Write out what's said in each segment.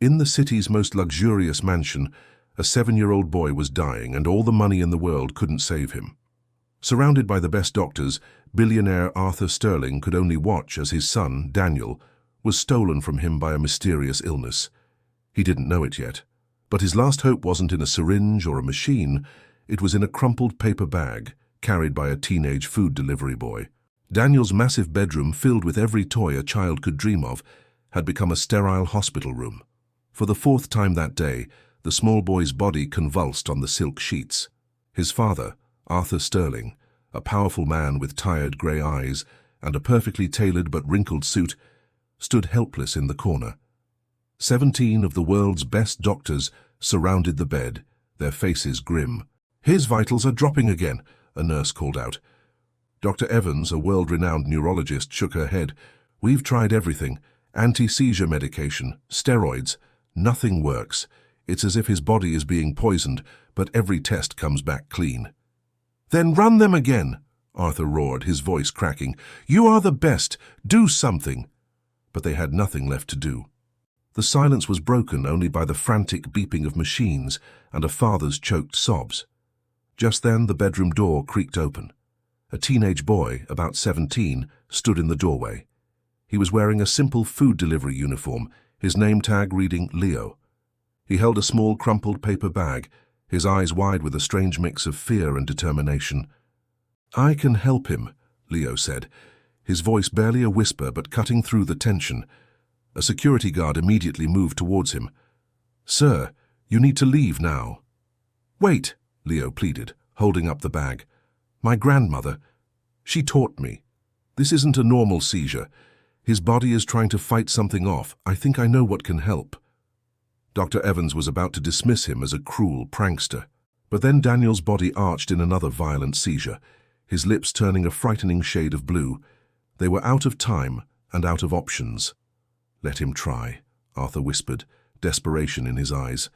In the city's most luxurious mansion, a 7-year-old boy was dying and all the money in the world couldn't save him. Surrounded by the best doctors, billionaire Arthur Sterling could only watch as his son, Daniel, was stolen from him by a mysterious illness. He didn't know it yet, but his last hope wasn't in a syringe or a machine, it was in a crumpled paper bag carried by a teenage food delivery boy. Daniel's massive bedroom, filled with every toy a child could dream of, had become a sterile hospital room. For the 4th time that day, the small boy's body convulsed on the silk sheets. His father, Arthur Sterling, a powerful man with tired grey eyes and a perfectly tailored but wrinkled suit, stood helpless in the corner. 17 of the world's best doctors surrounded the bed, their faces grim. "His vitals are dropping again," a nurse called out. Dr. Evans, a world-renowned neurologist, shook her head. "We've tried everything. Anti-seizure medication, steroids. Nothing works. It's as if his body is being poisoned, but every test comes back clean." "Then run them again," Arthur roared, his voice cracking. "You are the best. Do something." But they had nothing left to do. The silence was broken only by the frantic beeping of machines and a father's choked sobs. Just then the bedroom door creaked open. A teenage boy, about 17, stood in the doorway. He was wearing a simple food delivery uniform, his name tag reading Leo. He held a small crumpled paper bag, his eyes wide with a strange mix of fear and determination. "I can help him," Leo said, his voice barely a whisper but cutting through the tension. A security guard immediately moved towards him. "Sir, you need to leave now." "Wait," Leo pleaded, holding up the bag. "My grandmother, she taught me. This isn't a normal seizure. His body is trying to fight something off. I think I know what can help." Dr. Evans was about to dismiss him as a cruel prankster. But then Daniel's body arched in another violent seizure, his lips turning a frightening shade of blue. They were out of time and out of options. "Let him try," Arthur whispered, desperation in his eyes.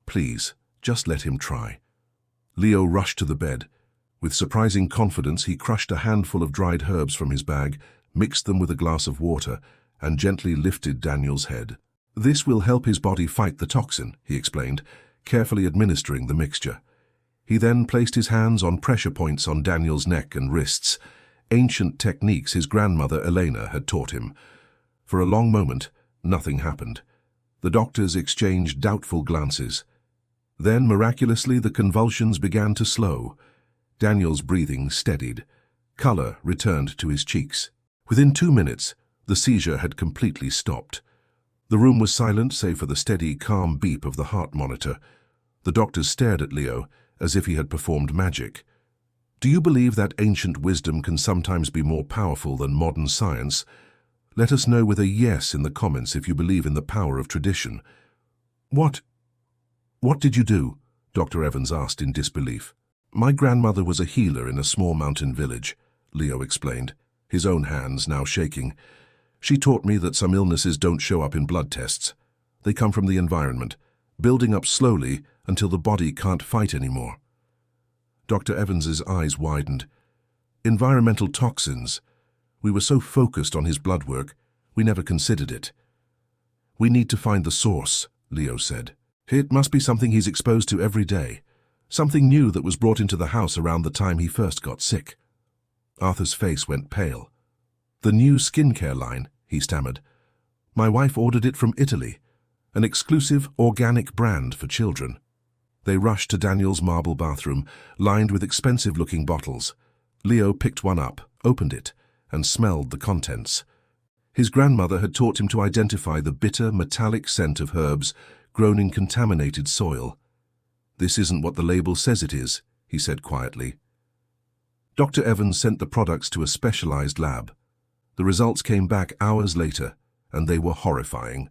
"Please, just let him try." Leo rushed to the bed. With surprising confidence, he crushed a handful of dried herbs from his bag, mixed them with a glass of water, and gently lifted Daniel's head. "This will help his body fight the toxin," he explained, carefully administering the mixture. He then placed his hands on pressure points on Daniel's neck and wrists, ancient techniques his grandmother Elena had taught him. For a long moment, nothing happened. The doctors exchanged doubtful glances. Then, miraculously, the convulsions began to slow. Daniel's breathing steadied. Color returned to his cheeks. Within 2 minutes, the seizure had completely stopped. The room was silent save for the steady, calm beep of the heart monitor. The doctors stared at Leo as if he had performed magic. "Do you believe that ancient wisdom can sometimes be more powerful than modern science? Let us know with a yes in the comments if you believe in the power of tradition." What did you do?" Dr. Evans asked in disbelief. "My grandmother was a healer in a small mountain village," Leo explained, his own hands now shaking. "She taught me that some illnesses don't show up in blood tests. They come from the environment, building up slowly until the body can't fight anymore." Dr. Evans's eyes widened. "Environmental toxins. We were so focused on his blood work, we never considered it." "We need to find the source," Leo said. "It must be something he's exposed to every day. Something new that was brought into the house around the time he first got sick." Arthur's face went pale. "The new skincare line," he stammered. "My wife ordered it from Italy. An exclusive, organic brand for children." They rushed to Daniel's marble bathroom, lined with expensive-looking bottles. Leo picked one up, opened it, and smelled the contents. His grandmother had taught him to identify the bitter, metallic scent of herbs grown in contaminated soil. "This isn't what the label says it is," he said quietly. Dr. Evans sent the products to a specialized lab. The results came back hours later, and they were horrifying.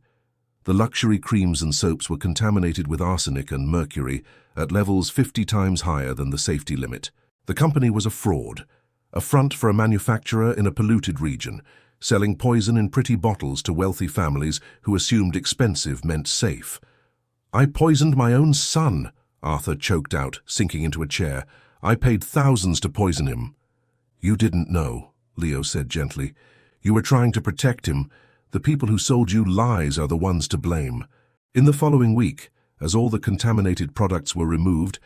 The luxury creams and soaps were contaminated with arsenic and mercury at levels 50 times higher than the safety limit. The company was a fraud, a front for a manufacturer in a polluted region, selling poison in pretty bottles to wealthy families who assumed expensive meant safe. "I poisoned my own son," Arthur choked out, sinking into a chair. "I paid thousands to poison him." "You didn't know," Leo said gently. "You were trying to protect him. The people who sold you lies are the ones to blame." In the following week, as all the contaminated products were removed,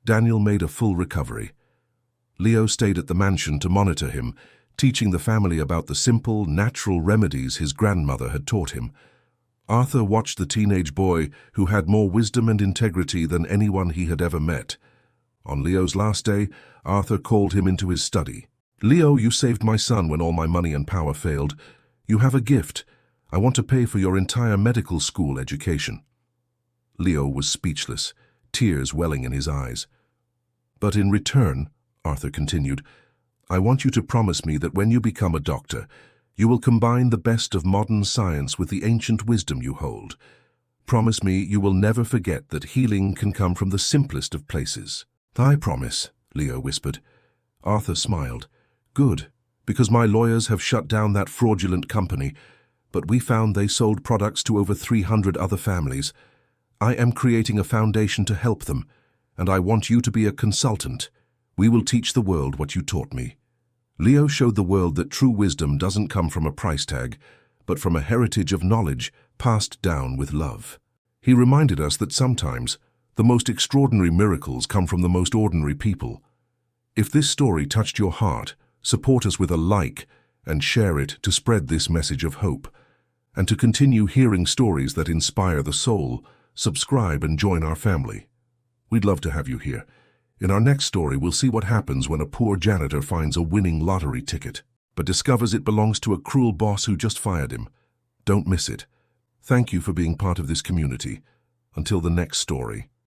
Daniel made a full recovery. Leo stayed at the mansion to monitor him, teaching the family about the simple, natural remedies his grandmother had taught him. Arthur watched the teenage boy who had more wisdom and integrity than anyone he had ever met. On Leo's last day, Arthur called him into his study. "Leo, you saved my son when all my money and power failed. You have a gift. I want to pay for your entire medical school education." Leo was speechless, tears welling in his eyes. "But in return," Arthur continued, "I want you to promise me that when you become a doctor, you will combine the best of modern science with the ancient wisdom you hold. Promise me you will never forget that healing can come from the simplest of places." "I promise," Leo whispered. Arthur smiled. "Good, because my lawyers have shut down that fraudulent company, but we found they sold products to over 300 other families. I am creating a foundation to help them, and I want you to be a consultant. We will teach the world what you taught me." Leo showed the world that true wisdom doesn't come from a price tag, but from a heritage of knowledge passed down with love. He reminded us that sometimes the most extraordinary miracles come from the most ordinary people. If this story touched your heart, support us with a like and share it to spread this message of hope. And to continue hearing stories that inspire the soul, subscribe and join our family. We'd love to have you here. In our next story, we'll see what happens when a poor janitor finds a winning lottery ticket, but discovers it belongs to a cruel boss who just fired him. Don't miss it. Thank you for being part of this community. Until the next story.